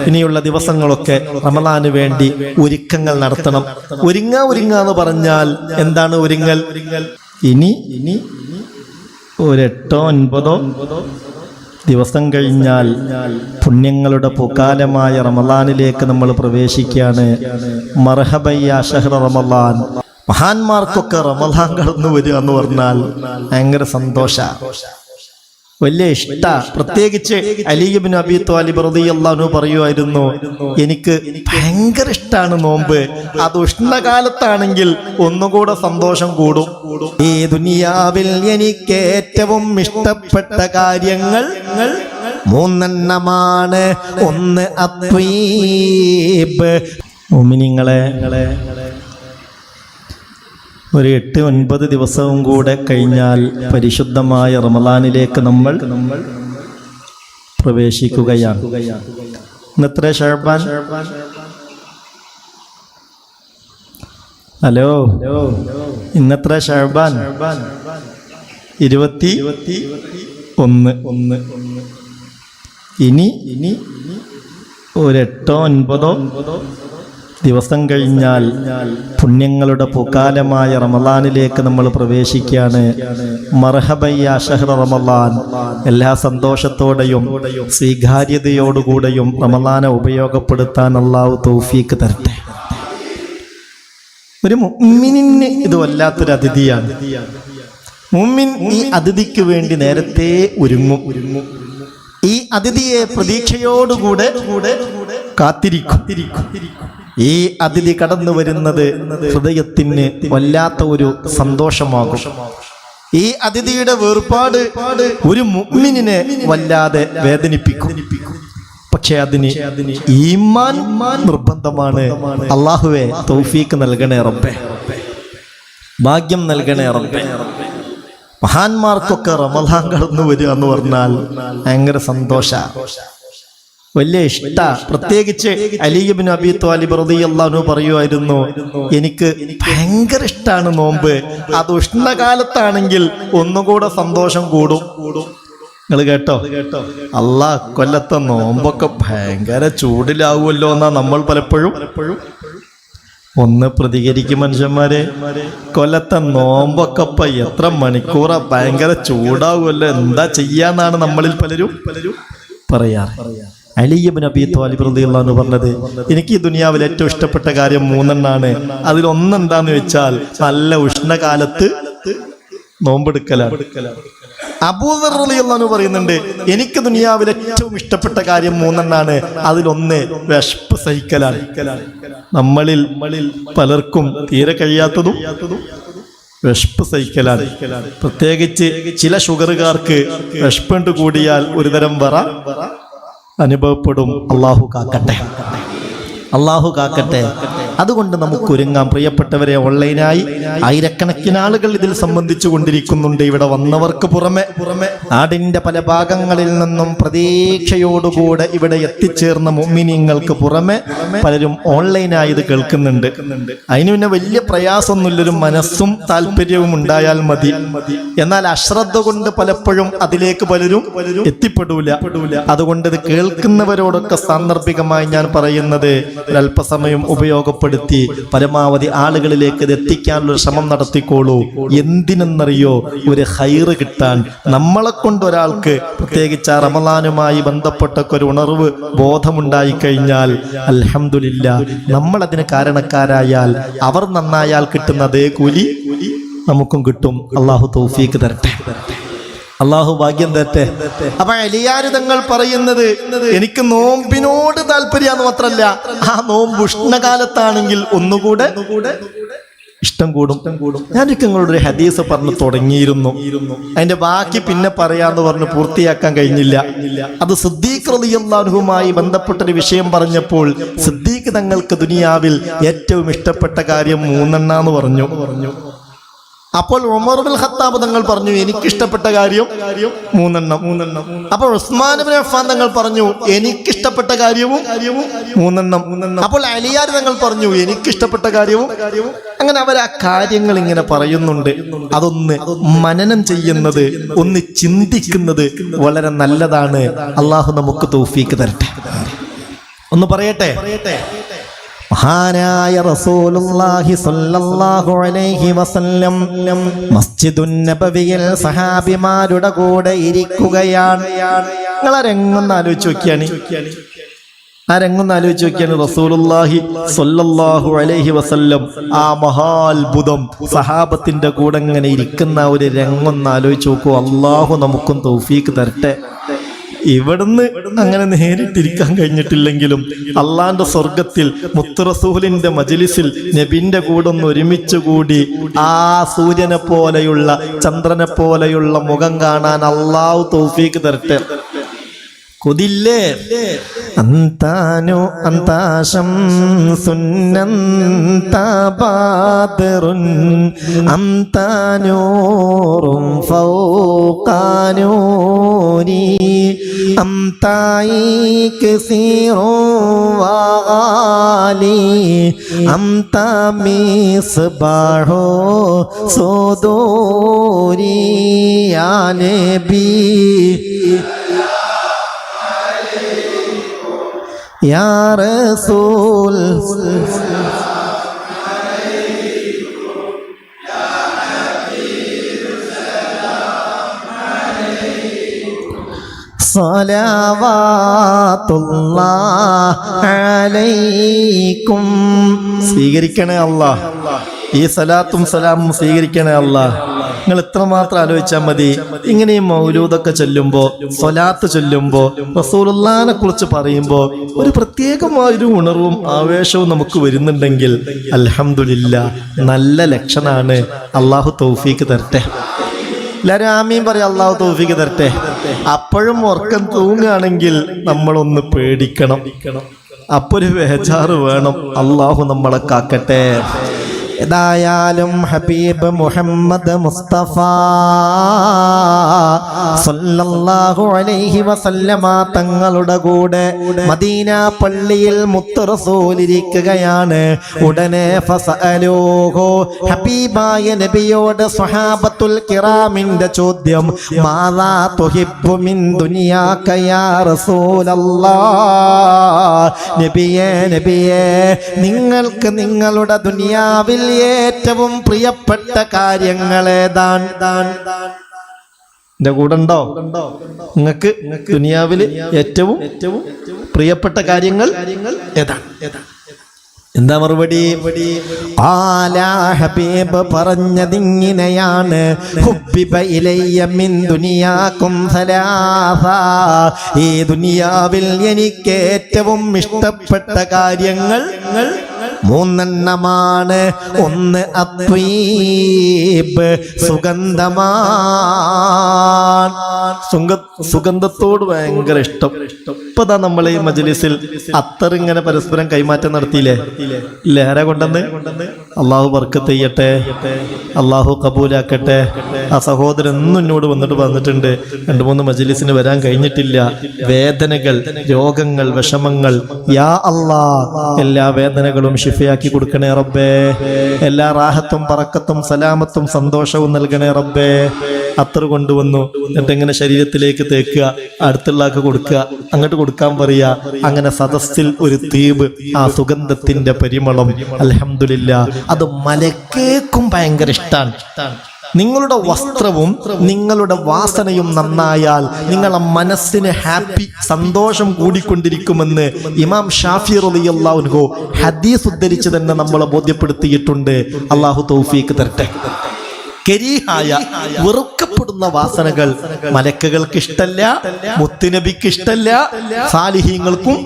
ഇനിയുള്ള ദിവസങ്ങളൊക്കെ റമളാന് വേണ്ടി ഒരുക്കങ്ങൾ നടത്തണം. ഒരുങ്ങാന്ന് പറഞ്ഞാൽ എന്താണ് ഒരുങ്ങൽ? ഇനി 8-9 ദിവസം കഴിഞ്ഞാൽ പുണ്യങ്ങളുടെ പൂക്കാലമായ റമളാനിലേക്ക് നമ്മൾ പ്രവേശിക്കുകയാണ്. മർഹബയ്യ ഷഹ്റ റമളാൻ. മഹാന്മാർക്കൊക്കെ റമളാൻ കടന്നു വരിക എന്ന് പറഞ്ഞാൽ ഭയങ്കര സന്തോഷ, വലിയ ഇഷ്ട. പ്രത്യേകിച്ച് അലി ഇബ്നു അബീ ത്വാലിബ് റളിയല്ലാഹു അൻഹു പറയുമായിരുന്നു, എനിക്ക് ഭയങ്കര ഇഷ്ടമാണ് നോമ്പ്. അത് ഉഷ്ണകാലത്താണെങ്കിൽ ഒന്നുകൂടെ സന്തോഷം കൂടും. ഈ ദുനിയാവിൽ എനിക്ക് ഏറ്റവും ഇഷ്ടപ്പെട്ട കാര്യങ്ങൾ 3 ഒന്ന് അത്വീബ്. മുഅ്മിനീങ്ങളെ, ഒരു 8-9 ദിവസവും കൂടെ കഴിഞ്ഞാൽ പരിശുദ്ധമായ റമളാനിലേക്ക് നമ്മൾ പ്രവേശിക്കുകയാണ്. ഇന്നത്ര ശഅബാൻ? ഹലോ, ഇന്നത്ര ശഅബാൻ? 21. ഇനി ഒരു 8-9 ദിവസം കഴിഞ്ഞാൽ പുണ്യങ്ങളുടെ പൂക്കാലമായ റമളാനിലേക്ക് നമ്മൾ പ്രവേശിക്കുകയാണ്. മർഹബയ്യ ഷഹ്റ റമളാൻ. എല്ലാ സന്തോഷത്തോടെയും സ്വീകാര്യതയോടുകൂടെയും റമളാനെ ഉപയോഗപ്പെടുത്താൻ അല്ലാഹു തൗഫീക്ക് തരട്ടെ. ഒരു മുഅ്മിനിന് ഇത് വല്ലാത്തൊരു അതിഥിയാണ്. മുഅ്മിൻ ഈ അതിഥിക്ക് വേണ്ടി നേരത്തെ ഒരുങ്ങും. ഈ അതിഥിയെ പ്രതീക്ഷയോടുകൂടെ കാത്തിരിക്കും. ഈ അതിഥി കടന്നു വരുന്നത് ഹൃദയത്തിന് വല്ലാത്ത ഒരു സന്തോഷമാകും. ഈ അതിഥിയുടെ വേർപാട് ഒരു മുഅ്മിനിനെ വല്ലാതെ വേദനിപ്പിക്കും. പക്ഷെ അതിന് ഈമാൻ നിർബന്ധമാണ്. അല്ലാഹുവേ തൗഫീക്ക് നൽകണേ റബ്ബേ, ഭാഗ്യം നൽകണേ റബ്ബേ. മഹാന്മാർക്കൊക്കെ റമളാൻ കടന്നു വരിക എന്ന് പറഞ്ഞാൽ ഭയങ്കര സന്തോഷ, വലിയ ഇഷ്ട. പ്രത്യേകിച്ച് അലി ഇബ്നു അബീ ത്വാലിബ് റളിയല്ലാഹു അൻഹു പറയുമായിരുന്നു, എനിക്ക് ഭയങ്കര ഇഷ്ടമാണ് നോമ്പ്. അത് ഉഷ്ണകാലത്താണെങ്കിൽ ഒന്നുകൂടെ സന്തോഷം കൂടും. നിങ്ങൾ കേട്ടോ? കൊല്ലത്തെ നോമ്പൊക്കെ ഭയങ്കര ചൂടിലാവുമല്ലോ എന്നാ നമ്മൾ പലപ്പോഴും ഒന്ന് പ്രതികരിക്കും മനുഷ്യന്മാരെ. കൊല്ലത്തെ നോമ്പൊക്കെ എത്ര മണിക്കൂറാ, ഭയങ്കര ചൂടാവുമല്ലോ, എന്താ ചെയ്യാന്നാണ് നമ്മളിൽ പലരും പറയാറ്. അലി ഇബ്നു അബീ ത്വാലിബ് റളിയല്ലാഹു അൻഹു പറഞ്ഞത്, എനിക്ക് ഈ ദുനിയാവിൽ ഏറ്റവും ഇഷ്ടപ്പെട്ട കാര്യം 3 അതിലൊന്നെന്താന്ന് വെച്ചാൽ നല്ല ഉഷ്ണകാലത്ത് നോമ്പെടുക്കലാണ്. അബൂദർ റളിയല്ലാഹു അൻഹു പറയുന്നുണ്ട്, എനിക്ക് ദുനിയാവിൽ ഏറ്റവും ഇഷ്ടപ്പെട്ട കാര്യം 3 അതിലൊന്ന് വിശപ്പ് സഹിക്കലാണ്. നമ്മളിൽ പലർക്കും തീരെ കഴിയാത്തതും വിശപ്പ് സഹിക്കലാണ്. പ്രത്യേകിച്ച് ചില ഷുഗറുകാർക്ക് വിശപ്പുണ്ട് കൂടിയാൽ ഒരുതരം വറ അനുഭവപ്പെടും. അല്ലാഹു കാക്കട്ടെ. അതുകൊണ്ട് നമുക്ക് ഒരുങ്ങാം. പ്രിയപ്പെട്ടവരെ, ഓൺലൈനായി ആയിരക്കണക്കിന് ആളുകൾ ഇതിൽ സംബന്ധിച്ചു കൊണ്ടിരിക്കുന്നുണ്ട്. ഇവിടെ വന്നവർക്ക് പുറമെ നാടിന്റെ പല ഭാഗങ്ങളിൽ നിന്നും പ്രതീക്ഷയോടുകൂടെ ഇവിടെ എത്തിച്ചേർന്ന മുഅ്മിനീങ്ങൾക്ക് പുറമെ പലരും ഓൺലൈനായി ഇത് കേൾക്കുന്നുണ്ട്. അതിന് പിന്നെ വലിയ പ്രയാസമൊന്നുമില്ലൊരു മനസ്സും താല്പര്യവും ഉണ്ടായാൽ മതി. എന്നാൽ അശ്രദ്ധ കൊണ്ട് പലപ്പോഴും അതിലേക്ക് പലരും എത്തിപ്പെടൂല. അതുകൊണ്ട് ഇത് കേൾക്കുന്നവരോടൊക്കെ സാന്ദർഭികമായി ഞാൻ പറയുന്നത്, ഒരല്പസമയം ഉപയോഗപ്പെടുത്തി പരമാവധി ആളുകളിലേക്ക് ഇത് എത്തിക്കാനുള്ള ശ്രമം നടത്തിക്കോളൂ. എന്തിനെന്നറിയോ? ഒരു ഹൈറ് കിട്ടാൻ. നമ്മളെ കൊണ്ട് ഒരാൾക്ക് പ്രത്യേകിച്ച് ആ റമളാനുമായി ബന്ധപ്പെട്ടൊക്കെ ഒരു ഉണർവ് ബോധമുണ്ടായി കഴിഞ്ഞാൽ അൽഹംദുലില്ലാ, നമ്മൾ അതിന് കാരണക്കാരായാൽ അവർ നന്നായാൽ കിട്ടുന്ന അതേ കൂലി നമുക്കും കിട്ടും. അല്ലാഹു തൗഫീക്ക് തരട്ടെ, അല്ലാഹു ഭാഗ്യം തരട്ടെ. അപ്പൊ അലിയാര് തങ്ങൾ പറയുന്നത്, എനിക്ക് നോമ്പിനോട് താല്പര്യമാണെന്ന് മാത്രല്ല, ആ നോമ്പ് ഉഷ്ണകാലത്താണെങ്കിൽ ഒന്നുകൂടെ ഇഷ്ടം കൂടും. ഞാനൊക്കെ നിങ്ങളോടൊരു ഹദീസ് പറഞ്ഞു തുടങ്ങിയിരുന്നു. അതിന്റെ ബാക്കി പിന്നെ പറയാന്ന് പറഞ്ഞ് പൂർത്തിയാക്കാൻ കഴിഞ്ഞില്ല. അത് സിദ്ദീഖ് റളിയല്ലാഹു അൻഹുമായി ബന്ധപ്പെട്ടൊരു വിഷയം പറഞ്ഞപ്പോൾ സിദ്ദീഖ് തങ്ങൾക്ക് ദുനിയാവിൽ ഏറ്റവും ഇഷ്ടപ്പെട്ട കാര്യം 3 പറഞ്ഞു. അപ്പോൾ ഉമർ ഇബ്നുൽ ഖത്താബ് തങ്ങൾ പറഞ്ഞു, എനിക്കിഷ്ടപ്പെട്ട കാര്യം 3. അപ്പോൾ ഉസ്മാൻ ഇബ്നു അഫ്ഫാൻ തങ്ങൾ പറഞ്ഞു, എനിക്കിഷ്ടപ്പെട്ട കാര്യവും 3. അപ്പോൾ അലിയാർ തങ്ങൾ പറഞ്ഞു, എനിക്കിഷ്ടപ്പെട്ട കാര്യവും. അങ്ങനെ അവർ ആ കാര്യങ്ങൾ ഇങ്ങനെ പറയുന്നുണ്ട്. അതൊന്ന് മനനം ചെയ്യുന്നത്, ഒന്ന് ചിന്തിക്കുന്നത് വളരെ നല്ലതാണ്. അള്ളാഹു നമുക്ക് തൗഫീക്ക് തരട്ടെ. ഒന്ന് പറയട്ടെ. മഹാനായ റസൂലുള്ളാഹി സ്വല്ലല്ലാഹു അലൈഹി വസല്ലം മസ്ജിദുൻ നബവിയിൽ സഹാബിമാരുടെ കൂടെ ഇരിക്കുകയാണ്. നിങ്ങൾ ആ രംഗൊന്ന് ആലോചിച്ച് നോക്കിയാണ്. റസൂലുള്ളാഹി സ്വല്ലല്ലാഹു അലൈഹി വസല്ലം ആ മഹാത്ഭുതം സഹാബത്തിന്റെ കൂടെ ഇങ്ങനെ ഇരിക്കുന്ന ഒരു രംഗൊന്ന് ആലോചിച്ച് നോക്കൂ. അള്ളാഹു നമുക്കും തൗഫീക്ക് തരട്ടെ. ഇവിടുന്ന് അങ്ങനെ നേരിട്ടിരിക്കാൻ കഴിഞ്ഞിട്ടില്ലെങ്കിലും അള്ളാന്റെ സ്വർഗത്തിൽ മുത്ത് റസൂലിന്റെ മജ്ലിസിൽ നബിന്റെ കൂടെ ഒന്ന് ഒരുമിച്ച് കൂടി ആ സൂര്യനെ പോലെയുള്ള ചന്ദ്രനെ പോലെയുള്ള മുഖം കാണാൻ അള്ളാഹു തൗഫീക്ക് തരട്ടെ. കൊതില്ലേ? അന്താനു അന്താശം സുന്നന്താബാദറുൻ അന്താനൂറും ഫൗഖാനൂരി അംതായി കസീറു വാലി അംതാ മിസ്ബാഹു സുദൂരി യാ നബി യാ റസൂൽ സ്വലവാത്തുല്ലാഹി അലൈക്കും. സ്വീകരിക്കണേ അല്ലാഹ്, ഈ സലാത്തും സലാമും സ്വീകരിക്കണേ അല്ലാഹ്. നിങ്ങൾ ഇത്രമാത്രം ആലോചിച്ചാൽ മതി. ഇങ്ങനെ ഈ മൗലൂദൊക്കെ ചൊല്ലുമ്പോ, സ്വലാത്ത് ചൊല്ലുമ്പോ, റസൂലുള്ളാഹിനെ കുറിച്ച് പറയുമ്പോ ഒരു പ്രത്യേകമായൊരു ഉണർവും ആവേശവും നമുക്ക് വരുന്നുണ്ടെങ്കിൽ അൽഹംദുലില്ലാഹ്, നല്ല ലക്ഷണാണ്. അള്ളാഹു തൗഫീക്ക് തരട്ടെ. എല്ലാവരും ആമീൻ പറയാം. അള്ളാഹു തൗഫീക്ക് തരട്ടെ. അപ്പോഴും ഉറക്കം തൂങ്ങുകയാണെങ്കിൽ നമ്മളൊന്ന് പേടിക്കണം. അപ്പൊ ഒരു ബേജാറ് വേണം. അള്ളാഹു നമ്മളെ കാക്കട്ടെ. ഏതായാലും ഹബീബ് മുഹമ്മദ് മുസ്തഫ സല്ലല്ലാഹു അലൈഹി വസല്ലമ തങ്ങളുടെ കൂടെ മദീന പള്ളിയിൽ മുത്ത് റസൂൽ ഇരിക്കുകയാണ്. ഉടനെ ഫസഅലൂഹു, ഹബീബായ നബിയോട് സ്വഹാബത്തുൽ കിറാമിന്റെ ചോദ്യം, മാദാ തുഹിബ്ബു മിൻ ദുനിയാക യാ റസൂലല്ലാഹ്. നബിയേ നിങ്ങൾക്ക് നിങ്ങളുടെ ദുനിയാവിൽ ഏറ്റവും പ്രിയപ്പെട്ട കാര്യങ്ങൾ ഏതാണ്? എന്റെ കൂടെ ഉണ്ടോ? നിങ്ങൾക്ക് ദുനിയാവിൽ ഏറ്റവും പ്രിയപ്പെട്ട കാര്യങ്ങൾ ഏതാണ്? എന്താ മറുപടി? ഹബീബ് പറഞ്ഞതിങ്ങനെയാണ്, ഹുബ്ബിബ ഇലയ്യ മിൻ ദുനിയാകും സലാസ. ഈ ദുനിയാവിൽ എനിക്ക് ഏറ്റവും ഇഷ്ടപ്പെട്ട കാര്യങ്ങൾ മൂന്നെണ്ണമാണ്. ഒന്ന് അത്വീബ്, സുഗന്ധമാണ്. സുഗന്ധത്തോട് ഭയങ്കര ഇഷ്ടം. ഇപ്പതാ നമ്മൾ ഈ മജ്ലിസിൽ അത്തർ ഇങ്ങനെ പരസ്പരം കൈമാറ്റം നടത്തിയില്ലേ? ഇല്ലേ? ആരാ കൊണ്ടെന്ന്? അള്ളാഹു ബർക്കത്ത് ചെയ്യട്ടെ, അള്ളാഹു കബൂലാക്കട്ടെ. ആ സഹോദരൻ ഒന്നും എന്നോട് വന്നിട്ട് പറഞ്ഞിട്ടുണ്ട്, 2-3 മജ്ലിസിന് വരാൻ കഴിഞ്ഞിട്ടില്ല. വേദനകൾ, രോഗങ്ങൾ, വിഷമങ്ങൾ, യാ അല്ലാ എല്ലാ വേദനകളും ഷിഫയാക്കി കൊടുക്കണേ റബ്ബേ. എല്ലാ റാഹത്തും ബറക്കത്തും സലാമത്തും സന്തോഷവും നൽകണേ റബ്ബേ. അത്തർ കൊണ്ടുവന്നു. എന്നിട്ട് എങ്ങനെ ശരീരത്തിലേക്ക് തേക്കുക, അടുത്തുള്ളാക്ക് കൊടുക്കുക, അങ്ങോട്ട് കൊടുക്കാൻ പറയാ. അങ്ങനെ സദസ്സിൽ ഒരു തീബ്, ആ സുഗന്ധത്തിന്റെ പരിമളം. അൽഹംദുലില്ലാഹ്, അത് മലക്കേക്കും ഭയങ്കര ഇഷ്ടാണ്. നിങ്ങളുടെ വസ്ത്രവും നിങ്ങളുടെ വാസനയും നന്നായാൽ നിങ്ങളുടെ മനസ്സിന് ഹാപ്പി, സന്തോഷം കൂടിക്കൊണ്ടിരിക്കുമെന്ന് ഇമാം ഷാഫി റളിയല്ലാഹു അൻഹു ഹദീസ് ഉദ്ധരിച്ച് തന്നെ നമ്മളെ ബോധ്യപ്പെടുത്തിയിട്ടുണ്ട്. അള്ളാഹു തൗഫീക്ക് തരട്ടെ. കരീഹായ, വെറുക്കപ്പെടുന്ന വാസനകൾ മലക്കുകൾക്ക് ഇഷ്ടല്ല, മുത്തുനബിക്ക് ഇഷ്ടല്ല, സാലിഹീങ്ങൾക്കും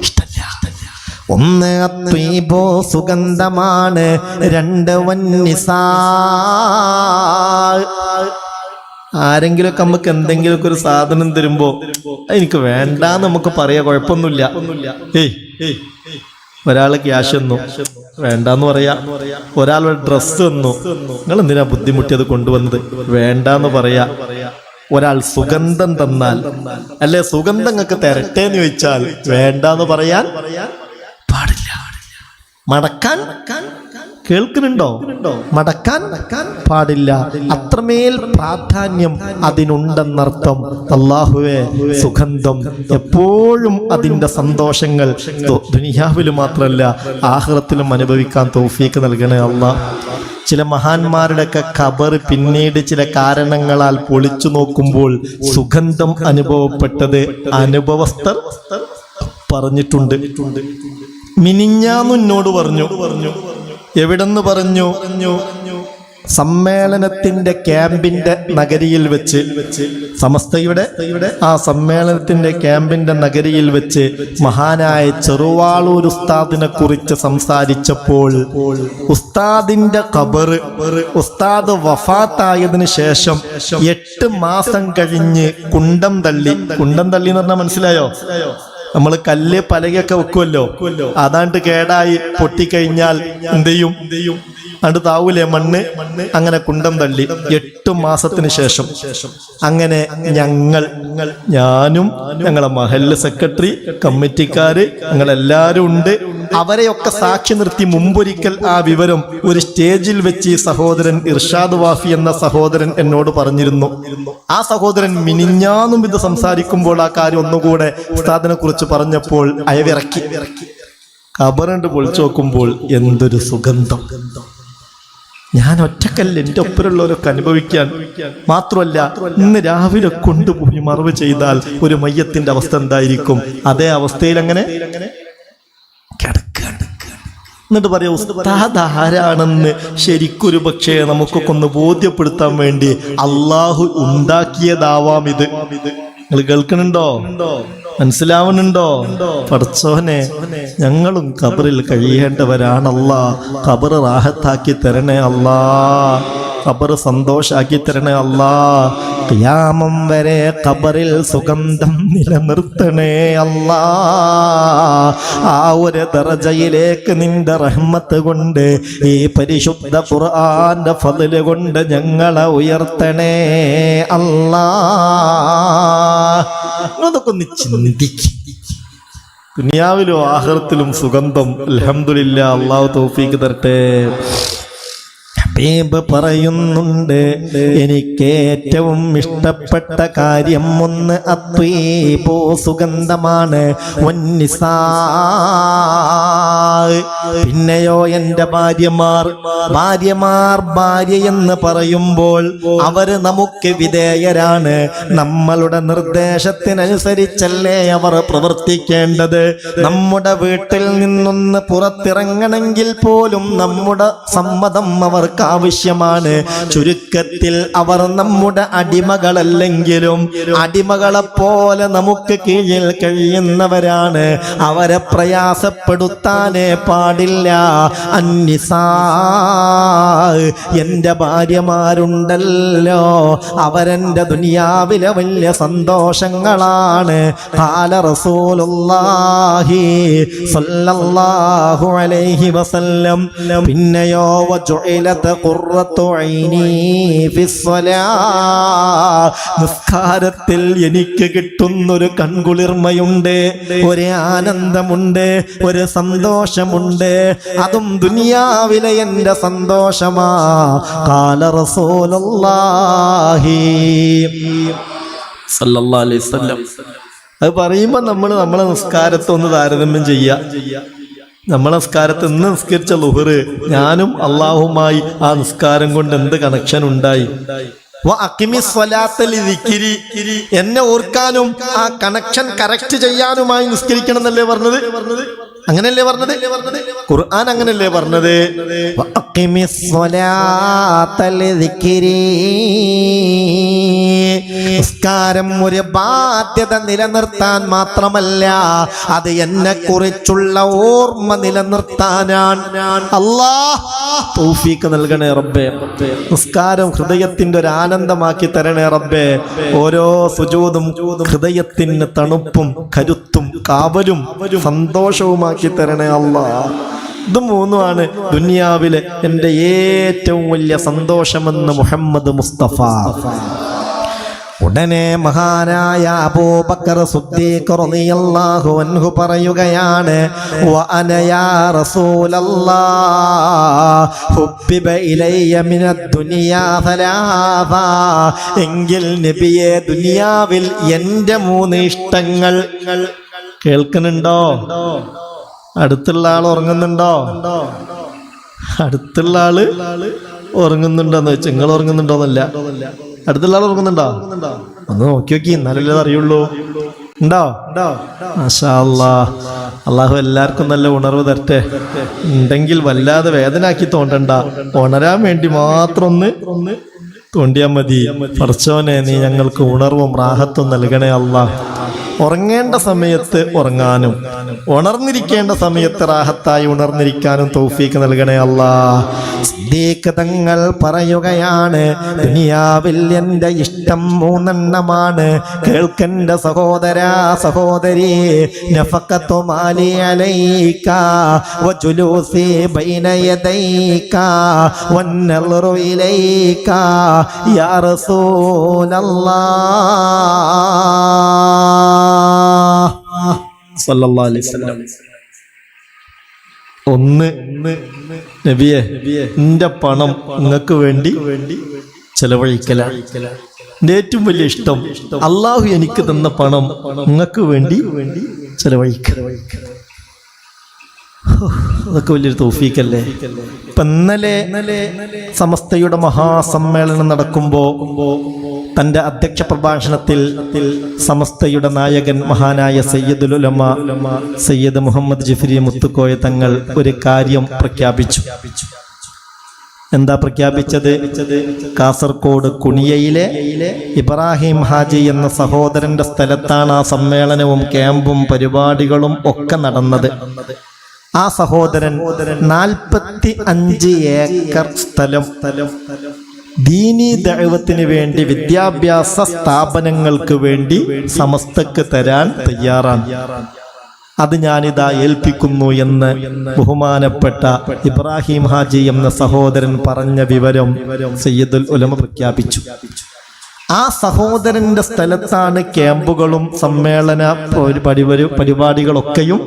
ഇഷ്ടല്ല. ഒന്ന് അത്വീബോ, സുഗന്ധമാണ്. 2 വന്നിസാ. ആരെങ്കിലുമൊക്കെ നമുക്ക് എന്തെങ്കിലുമൊക്കെ ഒരു സാധനം തരുമ്പോ എനിക്ക് വേണ്ടാന്ന് നമുക്ക് പറയാ, കുഴപ്പമൊന്നുമില്ല. ഒരാള് ക്യാഷ് തന്നു, വേണ്ടാന്ന് പറയാ. ഒരാളുടെ ഡ്രസ്സ് തന്നു, നിങ്ങൾ എന്തിനാ ബുദ്ധിമുട്ടിയത് കൊണ്ടുവന്നത്, വേണ്ടാന്ന് പറയാ. ഒരാൾ സുഗന്ധം തന്നാൽ, അല്ലെ സുഗന്ധങ്ങൾക്ക് തരട്ടേന്ന് ചോദിച്ചാൽ വേണ്ടാന്ന് പറയാൻ പാടില്ല. മടക്കാൻ കേൾക്കുന്നുണ്ടോ? മടക്കാൻ പാടില്ല. അത്രമേൽ പ്രാധാന്യം അതിനുണ്ടെന്നർത്ഥം. അല്ലാഹുവേ, സുഗന്ധം എപ്പോഴും അതിൻ്റെ സന്തോഷങ്ങൾ ദുനിയാവിൽ മാത്രമല്ല ആഖിറത്തിലും അനുഭവിക്കാൻ തൗഫീക്ക് നൽകണേ അല്ലാഹ്. ചില മഹാന്മാരുടെയൊക്കെ ഖബർ പിന്നീട് ചില കാരണങ്ങളാൽ പൊളിച്ചു നോക്കുമ്പോൾ സുഗന്ധം അനുഭവപ്പെട്ടത് അനുഭവസ്ഥർ പറഞ്ഞിട്ടുണ്ട്. മിനിഞ്ഞാന്ന് എന്നോട് പറഞ്ഞു. എവിടെന്ന് പറഞ്ഞു? സമ്മേളനത്തിന്റെ ക്യാമ്പിന്റെ നഗരിയിൽ വെച്ച്, സമസ്തയുടെ ആ സമ്മേളനത്തിന്റെ ക്യാമ്പിന്റെ നഗരിയിൽ വെച്ച് മഹാനായ ചെറുവാളൂർ ഉസ്താദിനെ കുറിച്ച് സംസാരിച്ചപ്പോൾ ഉസ്താദിന്റെ ഖബർ, ഉസ്താദ് വഫാത്തായതിനു ശേഷം 8 മാസം കഴിഞ്ഞ് കുണ്ടം തള്ളി എന്ന് പറഞ്ഞാൽ മനസ്സിലായോ? നമ്മൾ കല്ല് പലകയൊക്കെ വെക്കുമല്ലോ, അതാണ്ട് കേടായി പൊട്ടിക്കഴിഞ്ഞാൽ എന്ത് ചെയ്യും? അത് താവൂലേ മണ്ണ്, അങ്ങനെ കുണ്ടം തള്ളി 8 മാസത്തിന് ശേഷം. അങ്ങനെ ഞാനും ഞങ്ങളെ മഹല്ല് സെക്രട്ടറി, കമ്മിറ്റിക്കാര്, ഞങ്ങളെല്ലാരും ഉണ്ട്. അവരെയൊക്കെ സാക്ഷി നിർത്തി മുമ്പൊരിക്കൽ ആ വിവരം ഒരു സ്റ്റേജിൽ വെച്ച് ഈ സഹോദരൻ ഇർഷാദ് വാഫി എന്ന സഹോദരൻ എന്നോട് പറഞ്ഞിരുന്നു. ആ സഹോദരൻ മിനിഞ്ഞാന്നും ഇത് സംസാരിക്കുമ്പോൾ ആ കാര്യം ഒന്നുകൂടെ ഉസ്താദിനെ കുറിച്ച് പറഞ്ഞപ്പോൾ അയവിറക്കി. ഖബറുണ്ട് പൊളിച്ചു നോക്കുമ്പോൾ എന്തൊരു സുഗന്ധം! ഞാൻ ഒറ്റക്കല്ല, എൻ്റെ ഒപ്പരുള്ളവരൊക്കെ അനുഭവിക്കാൻ. മാത്രമല്ല, ഇന്ന് രാവിലെ കൊണ്ടുപോയി മറവ് ചെയ്താൽ ഒരു മയ്യത്തിന്റെ അവസ്ഥ എന്തായിരിക്കും? അതേ അവസ്ഥയിൽ അങ്ങനെ കിടക്കുകയാണ്. എന്നിട്ട് പറയാം, ഉസ്താദ് ആരാണെന്ന് ശരിക്കൊരു പക്ഷേ നമുക്കൊക്കെ ഒന്ന് ബോധ്യപ്പെടുത്താൻ വേണ്ടി അള്ളാഹു ഉണ്ടാക്കിയതാവാം ഇത്. നിങ്ങൾ കേൾക്കുന്നുണ്ടോ? മനസ്സിലാവുന്നുണ്ടോ? പടച്ചോനെ, ഞങ്ങളും ഖബറിൽ കഴിയേണ്ടവരാണല്ലാ. ഖബർ റാഹത്താക്കി തരണേ അല്ലാ, ഖബർ സന്തോഷാക്കി തരണേ അല്ലാ. ഖിയാമം വരെ ഖബറിൽ സുഗന്ധം നിലനിർത്തണേ അല്ലാ. ആ ഒരു ദറജയിലേക്ക് നിന്റെ റഹ്മത്ത് കൊണ്ട്, ഈ പരിശുദ്ധ ഖുർആന്റെ ഫളില് കൊണ്ട് ഞങ്ങളെ ഉയർത്തണേ അല്ലാ. അതൊക്കെ ഒന്ന് ചിന്തിക്കും. ദുനിയാവിലും ആഖിറത്തിലും സുഗന്ധം. അൽഹംദുലില്ലാ, അല്ലാഹു തൗഫീഖ് തരട്ടെ. ഹബീബ് പറയുന്നുണ്ട്, എനിക്ക് ഏറ്റവും ഇഷ്ടപ്പെട്ട കാര്യം ഒന്ന് അത്വീബു, സുഗന്ധമാണ്, വന്നിസാ, പിന്നെയോ എൻ്റെ ഭാര്യമാർ. ഭാര്യ എന്ന് പറയുമ്പോൾ അവര് നമുക്ക് വിധേയരാണ്. നമ്മളുടെ നിർദ്ദേശത്തിനനുസരിച്ചല്ലേ അവർ പ്രവർത്തിക്കേണ്ടത്. നമ്മുടെ വീട്ടിൽ നിന്നൊന്ന് പുറത്തിറങ്ങണമെങ്കിൽ പോലും നമ്മുടെ സമ്മതം അവർക്ക് ആവശ്യമാണ്. ചുരുക്കത്തിൽ അവർ നമ്മുടെ അടിമകളല്ലെങ്കിലും അടിമകളെ പോലെ നമുക്ക് കീഴിൽ കഴിയുന്നവരാണ്. അവരെ പ്രയാസപ്പെടുത്താനേ പാടില്ല. അന്നിസാ, എൻ്റെ ഭാര്യമാരുണ്ടല്ലോ, അവരെൻ്റെ ദുനിയാവിലെ വലിയ സന്തോഷങ്ങളാണ്. ഖാല റസൂലുള്ളാഹി സ്വല്ലല്ലാഹു അലൈഹി വസല്ലം, പിന്നെയോ വജുഇലത ഖുർറത്തു ഐനി ഫിസ്സലാ, നിസ്കാരത്തിൽ എനിക്ക് കിട്ടുന്നൊരു കൺകുളിർമയുണ്ട്, ഒരു ആനന്ദമുണ്ട്, ഒരു സന്തോഷമുണ്ട്. അതും ദുനിയാവിലെ എൻ്റെ സന്തോഷമാ. ഖാല റസൂലുള്ളാഹി സല്ലല്ലാഹു അലൈഹി വസല്ലം. അത് പറയുമ്പോൾ നമ്മളെ നിസ്കാരത്തെ ഒന്ന് താരതമ്യം ചെയ്യുക. നമ്മളെ നിസ്കാരത്ത് ഇന്ന് നിസ്കരിച്ച ളുഹർ, ഞാനും അള്ളാഹുമായി ആ നിസ്കാരം കൊണ്ട് എന്ത് കണക്ഷൻ ഉണ്ടായി? എന്നെ ഓർക്കാനും ആ കണക്ഷൻ കറക്റ്റ് ചെയ്യാനുമായി നിസ്കരിക്കണം എന്നല്ലേ പറഞ്ഞത്? അങ്ങനല്ലേ പറഞ്ഞത്? ഖുർആൻ അങ്ങനല്ലേ പറഞ്ഞത്? നിസ്കാരം ഒരു ബാധ്യത നിലനിർത്താൻ മാത്രമല്ല, അത് എന്നെ കുറിച്ചുള്ള ഓർമ്മ നിലനിർത്താനാണ്. അല്ലാഹ് തൗഫീഖ് നൽകണേ റബ്ബേ. നിസ്കാരം ഹൃദയത്തിന്റെ ഒരു ആനന്ദമാക്കി തരണേ റബ്ബേ. ഓരോ സുജൂദും ഹൃദയത്തിന് തണുപ്പും കരുത്തും കാവലും സന്തോഷവുമാക്കി തരണേ അല്ലാഹ്. ഇത് മൂന്നുമാണ് ദുനിയാവിലെ എൻ്റെ ഏറ്റവും വലിയ സന്തോഷമെന്ന് മുഹമ്മദ് മുസ്തഫ. ഉടനെ മഹാനായ അബൂബക്കർ സിദ്ദീഖ് റളിയല്ലാഹു അൻഹു പറയുകയാണ്, വഅന യാ റസൂലല്ലാഹ് ഹുബ്ബിബ ഇലയ്യ മിനദ് ദുനിയാ സലാസ. എങ്കിൽ നബിയെ, ദുനിയാവിൽ എൻ്റെ 3 ഇഷ്ടങ്ങൾ. കേൾക്കുന്നുണ്ടോ? അടുത്തുള്ള ആൾ ഉറങ്ങുന്നുണ്ടോ? അടുത്തുള്ള ആള് ഉറങ്ങുന്നുണ്ടോന്ന് വെച്ചാൽ നിങ്ങൾ ഉറങ്ങുന്നുണ്ടോന്നല്ല, അടുത്തുള്ള ആൾ ഉറങ്ങുന്നുണ്ടോ? ഒന്ന് നോക്കി നോക്കി, എന്നാലല്ലേ അറിയുള്ളൂ. ഉണ്ടോ? മാഷാ അല്ലാഹ്. അള്ളാഹു എല്ലാവർക്കും നല്ല ഉണർവ് തരട്ടെ. ഉണ്ടെങ്കിൽ വല്ലാതെ വേദനാക്കി തോണ്ടണ്ട, ഉണരാൻ വേണ്ടി മാത്രം ഒന്ന് തോണ്ടിയാൽ മതി. പടച്ചോനെ, നീ ഞങ്ങൾക്ക് ഉണർവും റാഹത്തും നൽകണേ അല്ലാഹ്. ഉറങ്ങേണ്ട സമയത്ത് ഉറങ്ങാനും ഉണർന്നിരിക്കേണ്ട സമയത്ത് റാഹത്തായി ഉണർന്നിരിക്കാനും തൗഫീക്ക് നൽകണേ അല്ലാഹ്. സിദ്ദീഖ് തങ്ങൾ പറയുകയാണ്, ദുനിയാവിൽ എൻ്റെ ഇഷ്ടം 3 എണ്ണമാണ്. കേൾക്കണ്ട സഹോദരാ സഹോദരി, നഫഖത്തു മാലി അലൈക വജുലൂസി ബൈന യദൈക വന്നളറു ഇലൈക യാ റസൂലല്ലാഹ് സല്ലല്ലാഹു അലൈഹി വസല്ലം. ഒന്ന്, നബിയെ, എന്റെ പണം നിങ്ങൾക്ക് വേണ്ടി ചെലവഴിക്കലാണ്. എന്റെ ഏറ്റവും വലിയ ഇഷ്ടം അള്ളാഹു എനിക്ക് തന്ന പണം നിങ്ങൾക്ക് വേണ്ടി ചെലവഴിക്കൽ. അതൊക്കെ വലിയൊരു തൗഫീഖല്ലേ. ഇപ്പൊ ഇന്നലെ സമസ്തയുടെ മഹാസമ്മേളനം നടക്കുമ്പോ തന്റെ അധ്യക്ഷ പ്രഭാഷണത്തിൽ സമസ്തയുടെ നായകൻ മഹാനായ സയ്യിദുൽ ഉലമ സയ്യിദ് മുഹമ്മദ് ജിഫ്രി മുത്തുക്കോയ തങ്ങൾ ഒരു കാര്യം പ്രഖ്യാപിച്ചു. എന്താ പ്രഖ്യാപിച്ചത്? കാസർഗോഡ് കുണിയയിലെ ഇബ്രാഹിം ഹാജി എന്ന സഹോദരന്റെ സ്ഥലത്താണ് ആ സമ്മേളനവും ക്യാമ്പും പരിപാടികളും ഒക്കെ നടന്നത്. ആ സഹോദരൻ 45 ഏക്കർ സ്ഥലം ദീനീ ദഅവത്തിന് വേണ്ടി, വിദ്യാഭ്യാസ സ്ഥാപനങ്ങൾക്ക് വേണ്ടി സമസ്തക്ക് തരാൻ തയ്യാറാണ്. അത് ഞാനിതാ ഏൽപ്പിക്കുന്നു എന്ന് ബഹുമാനപ്പെട്ട ഇബ്രാഹിം ഹാജി എന്ന സഹോദരൻ പറഞ്ഞ വിവരം സയ്യിദുൽ ഉലമ പ്രഖ്യാപിച്ചു. ആ സഹോദരന്റെ സ്ഥലത്താണ് ക്യാമ്പുകളും സമ്മേളന പരിപാടികളൊക്കെയും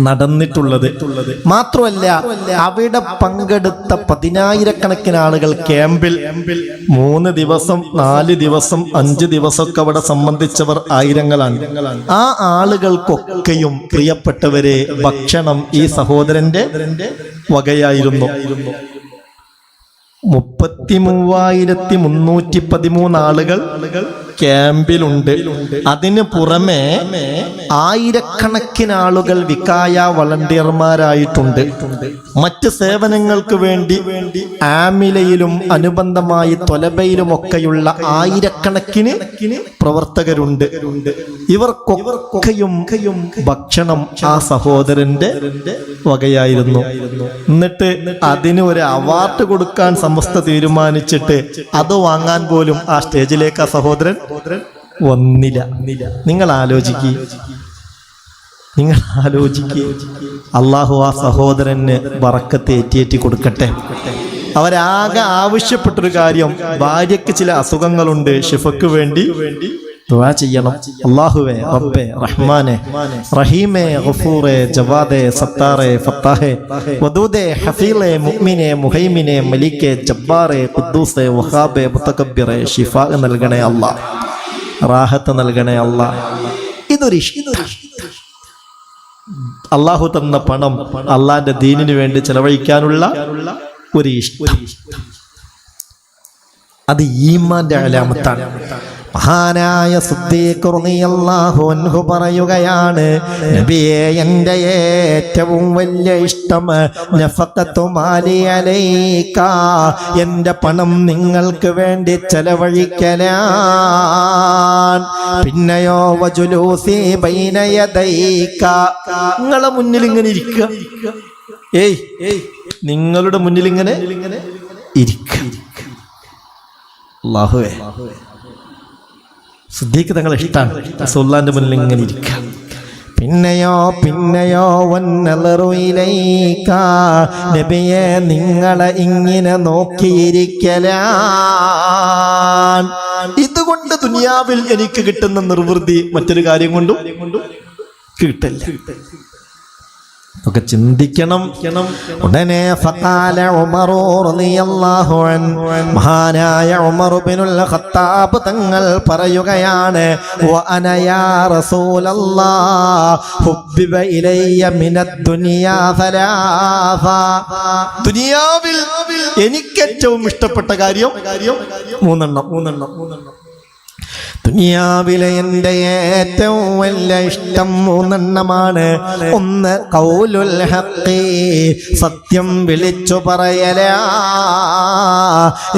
നടന്നിട്ടുള്ളത്. മാത്രമല്ല, അവിടെ പങ്കെടുത്ത 10,000-കണക്കിന് ആളുകൾ ക്യാമ്പിൽ 3 ദിവസം 4 ദിവസം 5 ദിവസമൊക്കെ അവിടെ സംബന്ധിച്ചവർ ആയിരങ്ങളാണ്. ആ ആളുകൾക്കൊക്കെയും പ്രിയപ്പെട്ടവരെ ഭക്ഷണം ഈ സഹോദരന്റെ വകയായിരുന്നു. 33,313 ആളുകൾ ക്യാമ്പിലുണ്ട്. അതിന് പുറമെ 1000-കണക്കിന് ആളുകൾ വികായ വളണ്ടിയർമാരായിട്ടുണ്ട്. മറ്റ് സേവനങ്ങൾക്ക് വേണ്ടി ആമിലയിലും അനുബന്ധമായി തൊലബയിലുമൊക്കെയുള്ള 1000-കണക്കിന് പ്രവർത്തകരുണ്ട്. ഇവർക്കൊക്കെയും ഭക്ഷണം ആ സഹോദരന്റെ വകയായിരുന്നു. എന്നിട്ട് അതിന് ഒരു അവാർഡ് കൊടുക്കാൻ സമസ്ത തീരുമാനിച്ചിട്ട് അത് വാങ്ങാൻ പോലും ആ സ്റ്റേജിലേക്ക് ആ സഹോദരൻ വന്നില്ല. നിങ്ങൾ ആലോചിക്കുക. അള്ളാഹു ആ സഹോദരന് ബറക്കത്ത് ഏറ്റി കൊടുക്കട്ടെ. അവരാകെ ആവശ്യപ്പെട്ടൊരു കാര്യം, ഭാര്യയ്ക്ക് ചില അസുഖങ്ങളുണ്ട്, ഷിഫക്ക് വേണ്ടി ദുആ ചെയ്യണം. അല്ലാഹുവേ, റബ്ബേ, റഹ്മാനെ, റഹീമേ, ഗഫൂറേ, ജവാദേ, സത്താറേ, ഫത്താഹേ, വദൂദേ, ഹഫീലേ, മുഅ്മിനേ, മുഹൈമിനേ, മലിക്കേ, ജബ്ബാറേ, ഖുദ്ദൂസേ, വഹാബേ, മുതകബ്ബിറേ, ശിഫാ നൽകണേ അല്ലാഹ്, റാഹത്ത് നൽകണേ അല്ലാഹ്. ഇതൊരു അല്ലാഹു തന്ന പണം അള്ളാന്റെ ദീനിനു വേണ്ടി ചെലവഴിക്കാനുള്ള ഒരു ഇഷ്ടം. അത് ഈമാന്റെ അലാമത്താണ്. മഹാനായ സിദ്ദീഖ് റളിയല്ലാഹു അൻഹു പറയുകയാണ്, നബിയേ, എൻ്റെ ഏറ്റവും വലിയ ഇഷ്ടം നഫഖത്തു മാലി അലൈക, എൻ്റെ പണം നിങ്ങൾക്ക് വേണ്ടി ചെലവഴിക്കലാണ്. പിന്നെയോ വജുലൂസി ബൈന യദൈക, നിങ്ങളുടെ മുന്നിൽ ഇങ്ങനെ ഇരിക്കുക. നിങ്ങളുടെ മുന്നിൽ ഇങ്ങനെ ഇരിക്കുക. അല്ലാഹുവേ, സിദ്ദീഖ് തങ്ങളെ ഇഷ്ടമാണ് റസൂലുള്ളാഹിന്റെ മുന്നിൽ ഇങ്ങനെ ഇരിക്കുക. പിന്നെയോ വന്നലറു ഇലൈക, നബിയെ നിങ്ങളെ ഇങ്ങനെ നോക്കിയിരിക്കലാണ്. ഇതുകൊണ്ട് ദുനിയാവിൽ എനിക്ക് കിട്ടുന്ന നിർവൃത്തി മറ്റൊരു കാര്യം കൊണ്ടും കിട്ടില്ല. ഒക്കെ ചിന്തിക്കണം. ഉടനെ ഫഖാല ഉമറു റളിയല്ലാഹു അൻഹു, മഹാനായ ഉമർ ഇബ്നുൽ ഖത്താബ് തങ്ങൾ പറയുകയാണ്, വ അന യാ റസൂലല്ലാഹ് ഹുബ്ബിബ ഇലയ്യ മിനദ് ദുനിയാ സലാസ. ദുനിയാവിൽ എനിക്ക് ഏറ്റവും ഇഷ്ടപ്പെട്ട കാര്യം മൂന്നെണ്ണം. ദുനിയാവിലെ എൻ്റെ ഏറ്റവും വലിയ ഇഷ്ടം മൂന്നെണ്ണമാണ്. ഒന്ന് ഖൗലുൽ ഹഖ്, സത്യം വിളിച്ചു പറയലാ.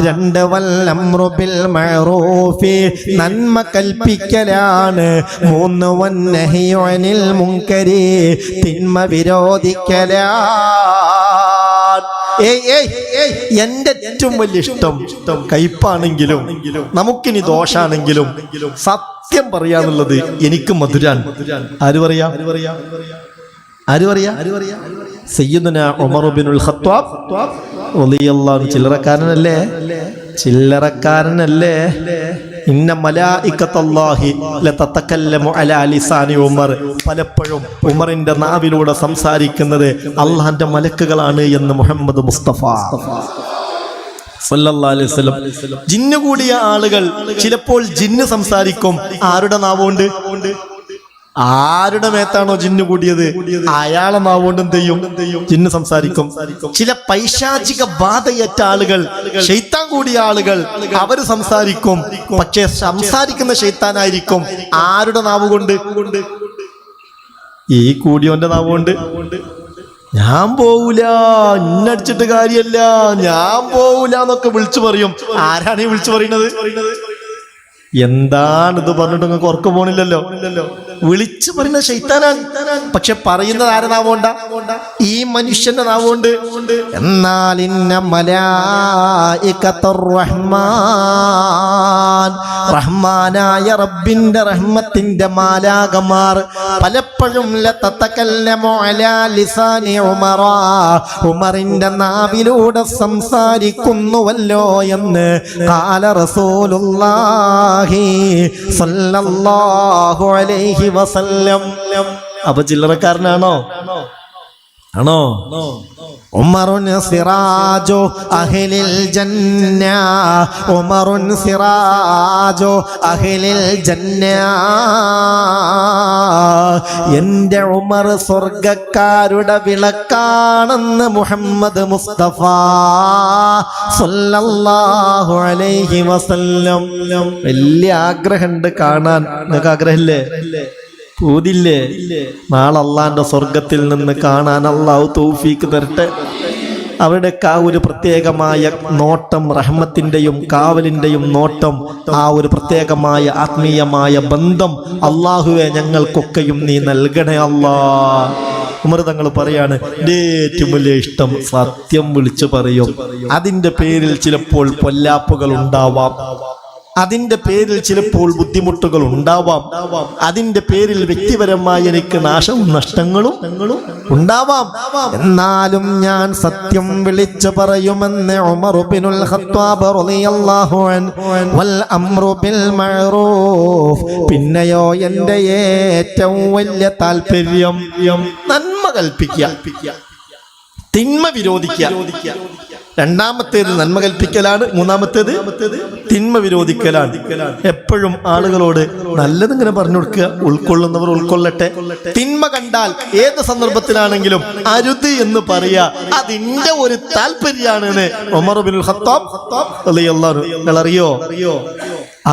രണ്ട് വൽ അംറു ബിൽ മഅറൂഫ്, നന്മ കൽപ്പിക്കലാണ്. മൂന്ന് വൻ നഹ്യു അനിൽ മുൻകരി, തിന്മ വിരോധിക്കലാ. എന്റെ ഏറ്റവും വലിയ ഇഷ്ടം കയ്പാണെങ്കിലും നമുക്കിനി ദോഷാണെങ്കിലും സത്യം പറയാന്നുള്ളത് എനിക്ക് മധുരാൻ. ആര് പറയാ? സയ്യിദുനാ ഉമർ ഇബ്നുൽ ഖത്താബ് റളിയല്ലാഹു അൻഹു ചില്ലറക്കാരനല്ലേ? ഇന്ന മലായികത്തല്ലാഹി ലതതകല്ലമു അലാ ലിസാനി ഉമർ. പലപ്പോഴും ഉമറിന്റെ നാവിലൂടെ സംസാരിക്കുന്നത് അള്ളാഹന്റെ മലക്കുകളാണ് എന്ന് മുഹമ്മദ് മുസ്തഫ സല്ലല്ലാഹു അലൈഹി വസല്ലം. ജിന്ന് കൂടിയ ആളുകൾ ചിലപ്പോൾ ജിന്ന് സംസാരിക്കും. ആരുടെ നാവുകൊണ്ട്? ആരുടെ മേത്താണോ ജിന്ന് കൂടിയത് അയാളെ നാവുകൊണ്ട് എന്ത് ചെയ്യും? ജിന്ന് സംസാരിക്കും. ചില പൈശാചിക ബാധയേറ്റ ആളുകൾ, ശൈത്താൻ കൂടിയ ആളുകൾ, അവര് സംസാരിക്കും. പക്ഷെ സംസാരിക്കുന്ന ശൈത്താനായിരിക്കും. ആരുടെ നാവുകൊണ്ട്? ഈ കൂടിയോന്റെ നാവുകൊണ്ട്. ഞാൻ പോവൂല, ഇന്നടിച്ചിട്ട് കാര്യല്ല, ഞാൻ പോവൂല എന്നൊക്കെ വിളിച്ചു പറയും. ആരാണ് ഈ വിളിച്ചു പറയുന്നത്? എന്താണിത് പറഞ്ഞിട്ട് നിങ്ങൾക്ക് ഉറക്കം പോണില്ലല്ലോ. വിളിച്ചു പറയുന്നത് ശൈത്താനാണ്. പക്ഷെ പറയുന്നത് ആരെ നാവുകൊണ്ട? ഈ മനുഷ്യന്റെ നാവുകൊണ്ട്. എന്നാൽ ഇന്ന മലായികത്തുർ റഹ്മാൻ, റഹ്മാനായ റബ്ബിന്റെ റഹ്മത്തിന്റെ മാലാകമാർ പലപ്പോഴും ലതതകല്ലമു അലാ ലിസാനി ഉമറ, ഉമറിന്റെ നാവിലൂടെ സംസാരിക്കുന്നുവല്ലോ എന്ന് ഖാല റസൂലുള്ളാഹി സ്വല്ലല്ലാഹു അലൈഹി വസല്ലം. അപ്പൊ ചില്ലറക്കാരനാണോ? ആണോ? ഉമറുൻ സിറാജു അഹ്ലിൽ ജന്ന, ഉമറുൻ സിറാജു അഹ്ലിൽ ജന്ന. എൻ്റെ ഉമർ സ്വർഗക്കാരുടെ വിളക്കാണെന്ന് മുഹമ്മദ് മുസ്തഫ സല്ലല്ലാഹു അലൈഹി വസല്ലം. വലിയ ആഗ്രഹമുണ്ട് കാണാൻ. നിങ്ങൾക്ക് ആഗ്രഹമില്ലേ? പൂതില്ലേ? നാളെ അള്ളാന്റെ സ്വർഗത്തിൽ നിന്ന് കാണാൻ അള്ളാഹു തൗഫീക്ക് തരട്ടെ. അവരുടെയൊക്കെ ആ ഒരു പ്രത്യേകമായ നോട്ടം, റഹ്മത്തിന്റെയും കാവലിന്റെയും നോട്ടം, ആ ഒരു പ്രത്യേകമായ ആത്മീയമായ ബന്ധം അള്ളാഹുവെ ഞങ്ങൾക്കൊക്കെയും നീ നൽകണേ അല്ലാ. ഉമർ തങ്ങൾ പറയാണ്, ഏറ്റവും വലിയ ഇഷ്ടം സത്യം വിളിച്ചു പറയും. അതിന്റെ പേരിൽ ചിലപ്പോൾ പൊല്ലാപ്പുകൾ ഉണ്ടാവാം, അതിന്റെ പേരിൽ ചിലപ്പോൾ ബുദ്ധിമുട്ടുകൾ ഉണ്ടാവാം, അതിന്റെ പേരിൽ വ്യക്തിപരമായി എനിക്ക് നാശവും നഷ്ടങ്ങളും ഉണ്ടാവാം. എന്നാലും ഞാൻ സത്യം വിളിച്ചു പറയുമെന്ന് ഉമർ ഇബ്നുൽ ഖത്താബ് റളിയല്ലാഹു അൻഹു. വൽ അംറു ബിൽ മഅറൂഫ്, പിന്നെയോ എൻ്റെ ഏറ്റവും വലിയ താല്പര്യം നന്മ കൽപ്പിക്കുക, തിന്മ വിരോധിക്കുക. രണ്ടാമത്തേത് നന്മ കൽപ്പിക്കലാണ്, മൂന്നാമത്തേത് തിന്മ വിരോധിക്കലാണ്. എപ്പോഴും ആളുകളോട് നല്ലതിങ്ങനെ പറഞ്ഞു കൊടുക്കുക, ഉൾക്കൊള്ളുന്നവർ ഉൾക്കൊള്ളട്ടെ. തിന്മ കണ്ടാൽ ഏത് സന്ദർഭത്തിലാണെങ്കിലും അരുത് എന്ന് പറയുക, അതിന്റെ ഒരു താല്പര്യമാണ് ഉമർ ഇബ്നുൽ ഖത്താബ് റളിയല്ലാഹു അൻഹു. അറിയോ?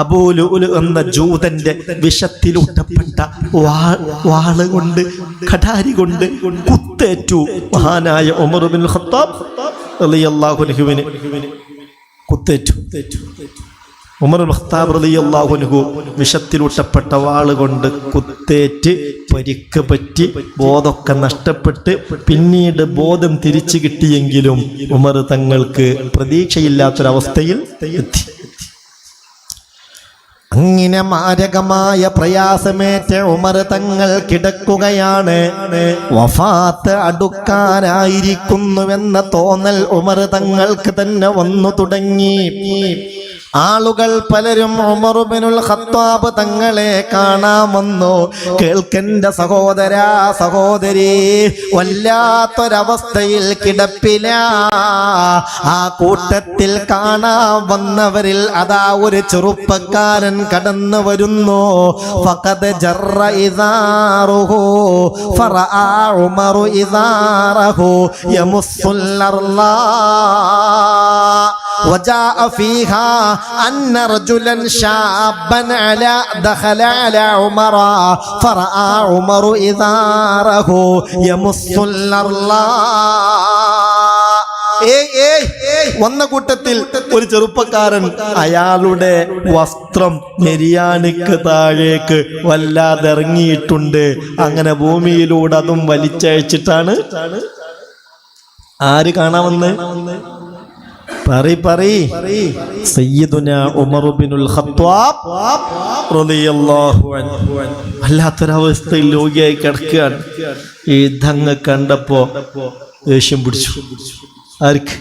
അബൂ ലുഅ്ലു എന്ന ജൂതന്റെ വിഷത്തിലൂട്ടപ്പെട്ട വാള് കൊണ്ട്, കഠാരി കൊണ്ട് കുത്തേറ്റു മഹാനായ ഉമർ ഇബ്നുൽ ഖത്താബ് റളിയല്ലാഹു അൻഹുവിന് കുത്തേറ്റു. ഉമർ ഇബ്നുൽ ഖത്താബ് റളിയല്ലാഹു അൻഹു വിഷത്തിലൂട്ടപ്പെട്ട വാളുകൊണ്ട് കുത്തേറ്റ് പരിക്ക് പറ്റി ബോധമൊക്കെ നഷ്ടപ്പെട്ട് പിന്നീട് ബോധം തിരിച്ചു കിട്ടിയെങ്കിലും ഉമർ തങ്ങൾക്ക് പ്രതീക്ഷയില്ലാത്തൊരവസ്ഥയിൽ എത്തി. അങ്ങനെ മാരകമായ പ്രയാസമേറ്റ ഉമർ തങ്ങൾ കിടക്കുകയാണ്. വഫാത്ത് അടുക്കാനായിരിക്കുന്നുവെന്ന തോന്നൽ ഉമർ തങ്ങൾക്ക് തന്നെ വന്നു തുടങ്ങി. ആളുകൾ പലരും ഉമർ ഇബ്നുൽ ഖത്താബ് തങ്ങളെ കാണാമെന്നു. കേൾക്കന്റെ സഹോദരാ സഹോദരി, വല്ലാത്തൊരവസ്ഥയിൽ കിടപ്പില. ആ കൂട്ടത്തിൽ കാണാൻ വന്നവരിൽ അതാ ഒരു ചെറുപ്പക്കാരൻ കടന്നു വരുന്നു. ഫഖദ് ജറ ഇദാറുഹു ഫറആ ഉമറു ഇദാറഹു യമുസ്സുൽ അർളാ وجاء فيها أن رجلا شابا دخل على عمر فرأى عمر إزاره يمص الأرض. വന്ന കൂട്ടത്തിൽ ഒരു ചെറുപ്പക്കാരൻ അയാളുടെ വസ്ത്രം നെരിയാണിക്ക് താഴേക്ക് വല്ലാതെ ഇറങ്ങിയിട്ടുണ്ട്. അങ്ങനെ ഭൂമിയിലൂടെ അതും വലിച്ചയച്ചിട്ടാണ് ആര് കാണാമെന്ന് സയ്യിദുനാ ഉമർ ഇബ്നുൽ ഖത്താബ് റളിയല്ലാഹു അൻഹു വല്ലാത്തൊരവസ്ഥയിൽ രോഗിയായി കിടക്കുകയാണ്. ഈ ഇതങ്ങ് കണ്ടപ്പോ ദേഷ്യം പിടിച്ചു. ആർക്ക്?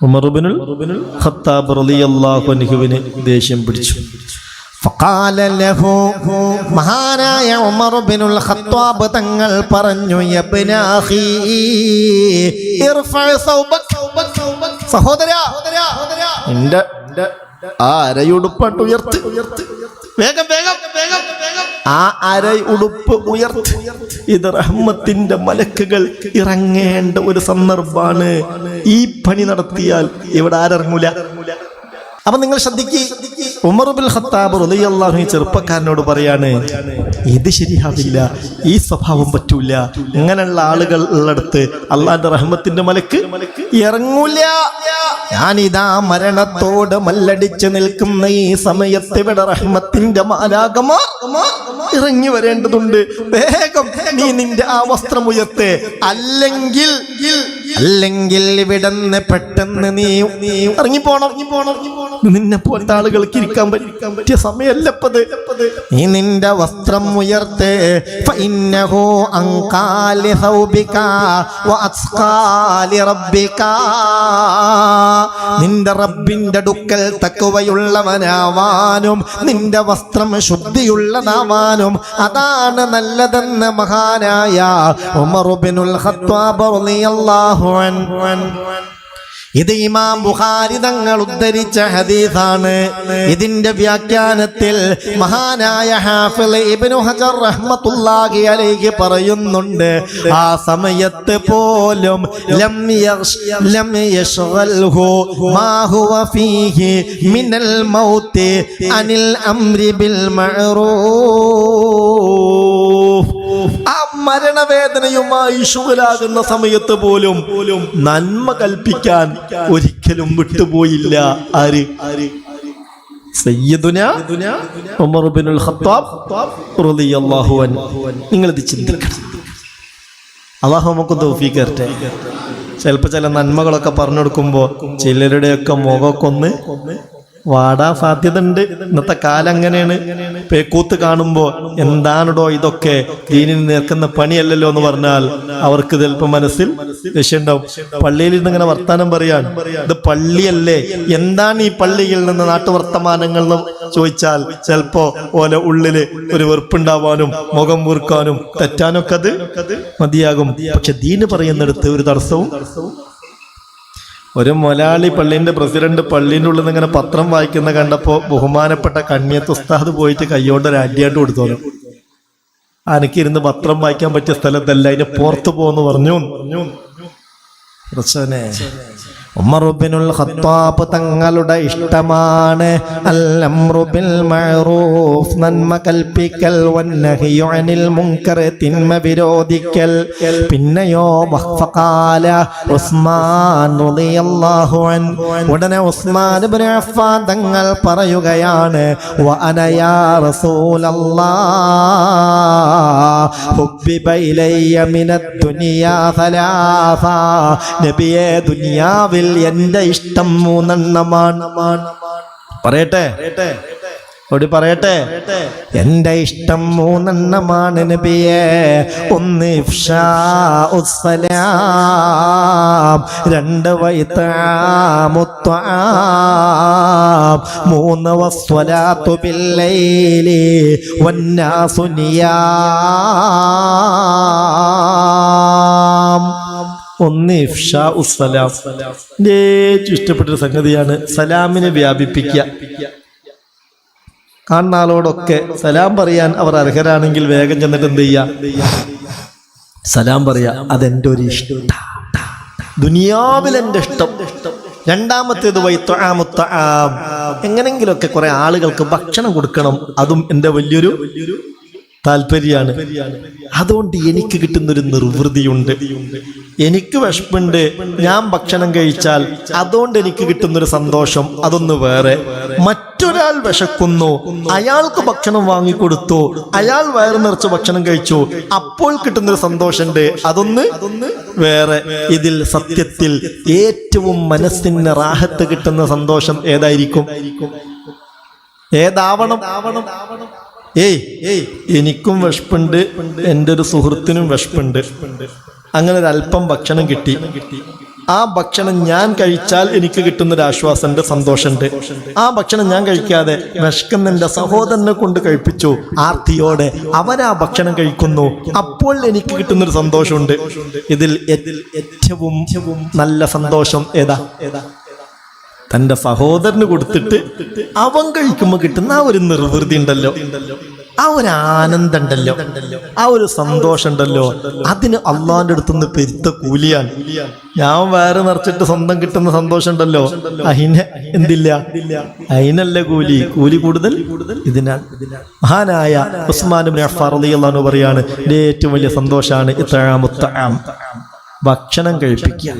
ഉമർ ഇബ്നുൽ ഖത്താബ് റളിയല്ലാഹു അൻഹുവിന് ദേഷ്യം പിടിച്ചു. فقال له മഹാനായ ഉമർ ഇബ്നുൽ ഖത്താബ് തങ്ങൾ പറഞ്ഞു, യബ്ന അഖീ ഇർഫഅ സൗബക, സഹോദരാ നിന്റെ ആ അരയുടുപ്പട്ട് ഉയർത്ത്, വേഗം വേഗം ആ അര ഉടുപ്പ് ഉയർത്ത്. ഇത് റഹ്മത്തിന്റെ മലക്കുകൾ ഇറങ്ങേണ്ട ഒരു സന്ദർഭമാണ്. ഈ പണി നടത്തിയാൽ ഇവിടെ ആരിറങ്ങൂല. അപ്പൊ നിങ്ങൾ ശ്രദ്ധിക്കുക, ഉമർ ഇബ്നുൽ ഖത്താബ് റളിയല്ലാഹു അൻഹു ചെറുപ്പക്കാരനോട് പറയാണ്, ഇത് ശരിയാവില്ല, ഈ സ്വഭാവം പറ്റൂല. ഇങ്ങനെയുള്ള ആളുകൾ ഉള്ളിടത്ത് അള്ളാന്റെ റഹ്മത്തിന്റെ മലക്ക് ഇറങ്ങൂല. ഞാനിതാ മരണത്തോട് മല്ലടിച്ച് നിൽക്കുന്ന ഈ സമയത്ത് ഇവിടെ റഹ്മത്തിന്റെ മാലാഖമാ ഇറങ്ങി വരേണ്ടതുണ്ട്. വേഗം നീ നിന്റെ ആ വസ്ത്രം ഉയർത്തേ, അല്ലെങ്കിൽ ഇവിടുന്ന് പെട്ടെന്ന് നീ ഇറങ്ങിപ്പോണം. നിന്നെ പോലത്തെ ആളുകൾക്ക് ഇരിക്കാൻ പറ്റിയ സമയമല്ലപ്പത്. നീ നിന്റെ വസ്ത്രം ഉയർത്തേ. ഫഇന്നഹു അൻകാലി സൗബിക വഅസ്ഖാലി റബ്ബിക, നിന്റെ റബ്ബിന്റെ അടുക്കൽ തഖ്വയുള്ളവനാവാനും നിന്റെ വസ്ത്രം ശുദ്ധിയുള്ളതാവാനും അതാണ് നല്ലതെന്ന് മഹാനായ ഉമർ ഇബ്നുൽ ഖത്താബ് റളിയല്ലാഹു അൻഹു. ഇത് ഇമാം ബുഖാരി തങ്ങൾ ഉദ്ധരിച്ച ഹദീസാണ്. ഇതിന്റെ വ്യാഖ്യാനത്തിൽ മഹാനായ ഹാഫിള് ഇബ്നു ഹജർ റഹ്മത്തുള്ളാഹി അലൈഹി പറയുന്നുണ്ട്, ആ സമയത്ത് പോലും ലം യശ്ഗൽഹു മാ ഹുവ ഫീഹി മിനൽ മൗതി അനിൽ അംരി ബിൽ മഅറൂഫ്. ആ മരണവേദനയുമായി ശുഗലാകുന്ന സമയത്ത് പോലും നന്മ കൽപ്പിക്കാൻ ഒരിക്കലും വിട്ടുപോയില്ല. ആര്? സയ്യിദുനാ ഉമർ ഇബ്നുൽ ഖത്താബ് റളിയല്ലാഹു അൻഹു. നിങ്ങളിത് ചിന്തിക്കണം. അല്ലാഹു നമുക്ക് തൗഫീഖ് തരട്ടെ. ചിലപ്പോൾ ചില നന്മകളൊക്കെ പറഞ്ഞു കൊടുക്കുമ്പോൾ ചിലരുടെയൊക്കെ മുഖമൊക്കെ വാടാ സാധ്യത ഉണ്ട്. ഇന്നത്തെ കാലം അങ്ങനെയാണ്. പേക്കൂത്ത് കാണുമ്പോൾ എന്താണോ ഇതൊക്കെ ദീനിന് നിൽക്കുന്ന പണിയല്ലല്ലോ എന്ന് പറഞ്ഞാൽ അവർക്ക് ചിലപ്പോൾ മനസ്സിൽ വിഷയുണ്ടാവും. പള്ളിയിൽ നിന്ന് ഇങ്ങനെ വർത്താനം പറയാൻ, ഇത് പള്ളിയല്ലേ, എന്താണ് ഈ പള്ളിയിൽ നിന്ന് നാട്ടുവർത്തമാനങ്ങൾ ചോദിച്ചാൽ ചിലപ്പോ ഓലെ ഉള്ളില് ഒരു വെറുപ്പുണ്ടാവാനും മുഖം വീർക്കാനും തെറ്റാനൊക്കെ അത് മതിയാകും. പക്ഷെ ദീന് പറയുന്നിടത്ത് ഒരു തടസ്സവും. ഒരു മൊലാളി പള്ളിന്റെ പ്രസിഡന്റ് പള്ളിൻ്റെ ഉള്ളിൽ നിന്ന് ഇങ്ങനെ പത്രം വായിക്കുന്ന കണ്ടപ്പോൾ ബഹുമാനപ്പെട്ട കണ്ണിയത്ത് ഉസ്താദ് പോയിട്ട് കൈകൊണ്ട് ഒരു അടിയായിട്ട് കൊടുത്തോളും. അനക്കിരുന്ന് പത്രം വായിക്കാൻ പറ്റിയ സ്ഥലത്തല്ല, അതിന് പുറത്തു പോന്ന് പറഞ്ഞു. ഉമർ ഇബ്നുൽ ഖത്താബ് തങ്ങളുടെ ഇഷ്ടമാണ് അൽ-അംറു ബിൽ മഅറൂഫ്, നന്മ കൽപ്പിക്കൽ, വന്നഹ്യു അനിൽ മുൻകർ, തിന്മ വിരോധിക്കൽ. പിന്നെയോ വഖാല ഉസ്മാൻ റളിയല്ലാഹു അൻഹു, ഉടനെ ഉസ്മാൻ ഇബ്നു അഫ്ഫാൻ തങ്ങൾ പറയുകയാണ്, വ അന യാ റസൂലല്ലാഹ് ഹുബ്ബിബ ഇലയ്യ മിനദ് ദുനിയാ സലാസ, നബിയേ ദുനിയാവിൽ എന്റെ ഇഷ്ടം 3 പറയട്ടെ. ഓടി പറയട്ടെ, എന്റെ ഇഷ്ടം മൂന്നെണ്ണമാണ് നബിയേ. ഒന്ന് ഇഫ്ശാഉസ്സലാം, രണ്ട് വഇത്ആമുത്ത്വാം, മൂന്ന് വസ്സലാത്തു ബില്ലൈലി വന്നാസു നിയാം. ഒന്ന് ഇഫ്ശാഉസ്സലാം, ഏറ്റവും ഇഷ്ടപ്പെട്ടൊരു സംഗതിയാണ് സലാമിനെ വ്യാപിപ്പിക്കുക. കാണുന്ന ആളോടൊക്കെ സലാം പറയാൻ അവർ അർഹരാണെങ്കിൽ വേഗം ചെന്നിട്ട് എന്ത് ചെയ്യാ, സലാം പറയാ. അതെന്റെ ഒരു ഇഷ്ടം, ദുനിയാവിൽ എൻ്റെ ഇഷ്ടം. രണ്ടാമത്തേത് വൈത്വആമുത്ത്വാം, എങ്ങനെങ്കിലുമൊക്കെ കുറെ ആളുകൾക്ക് ഭക്ഷണം കൊടുക്കണം, അതും എൻ്റെ വലിയൊരു താല്പര്യമാണ്. അതുകൊണ്ട് എനിക്ക് കിട്ടുന്നൊരു നിർവൃതിയുണ്ട്. എനിക്ക് വിശപ്പുണ്ട്, ഞാൻ ഭക്ഷണം കഴിച്ചാൽ അതുകൊണ്ട് എനിക്ക് കിട്ടുന്നൊരു സന്തോഷം അതൊന്ന് വേറെ. മറ്റൊരാൾ വിശക്കുന്നു, അയാൾക്ക് ഭക്ഷണം വാങ്ങിക്കൊടുത്തു, അയാൾ വയറ് നിറച്ച് ഭക്ഷണം കഴിച്ചു, അപ്പോൾ കിട്ടുന്നൊരു സന്തോഷമുണ്ട്, അതൊന്ന് വേറെ. ഇതിൽ സത്യത്തിൽ ഏറ്റവും മനസ്സിന് റാഹത്ത് കിട്ടുന്ന സന്തോഷം ഏതായിരിക്കും? ഏതാവണം? എനിക്കും വിശപ്പുണ്ട്, എൻ്റെ ഒരു സുഹൃത്തിനും വിശപ്പുണ്ട്. അങ്ങനെ ഒരു അല്പം ഭക്ഷണം കിട്ടി. ആ ഭക്ഷണം ഞാൻ കഴിച്ചാൽ എനിക്ക് കിട്ടുന്നൊരു ആശ്വാസമുണ്ട്, സന്തോഷമുണ്ട്. ആ ഭക്ഷണം ഞാൻ കഴിക്കാതെ വിശക്കുന്ന എൻ്റെ സഹോദരനെ കൊണ്ട് കഴിപ്പിച്ചു, ആർത്തിയോടെ അവരാ ഭക്ഷണം കഴിക്കുന്നു, അപ്പോൾ എനിക്ക് കിട്ടുന്നൊരു സന്തോഷമുണ്ട്. ഇതിൽ ഏറ്റവും നല്ല സന്തോഷം ഏതാ? തൻ്റെ സഹോദരന് കൊടുത്തിട്ട് അവൻ കഴിക്കുമ്പോൾ കിട്ടുന്ന ആ ഒരു നിർവൃതി ഉണ്ടല്ലോ, ആ ഒരു ആനന്ദം ഉണ്ടല്ലോ, ആ ഒരു സന്തോഷം ഉണ്ടല്ലോ, അതിന് അള്ളാന്റെ അടുത്തുനിന്ന് പെരുത്ത കൂലിയാണ്. ഞാൻ വയറ് നിറച്ചിട്ട് സ്വന്തം കിട്ടുന്ന സന്തോഷം ഉണ്ടല്ലോ, അതിന് എന്തില്ല, അതിനല്ല കൂലി. കൂലി കൂടുതൽ ഇതിനാണ്. മഹാനായ ഉസ്മാൻ ഇബ്നു അഫ്ഫാൻ റളിയല്ലാഹു അൻഹു പറയാണ്, ഏറ്റവും വലിയ സന്തോഷമാണ് ഇത്ആമുത്ത്വാം, ഭക്ഷണം കഴിപ്പിക്കുക.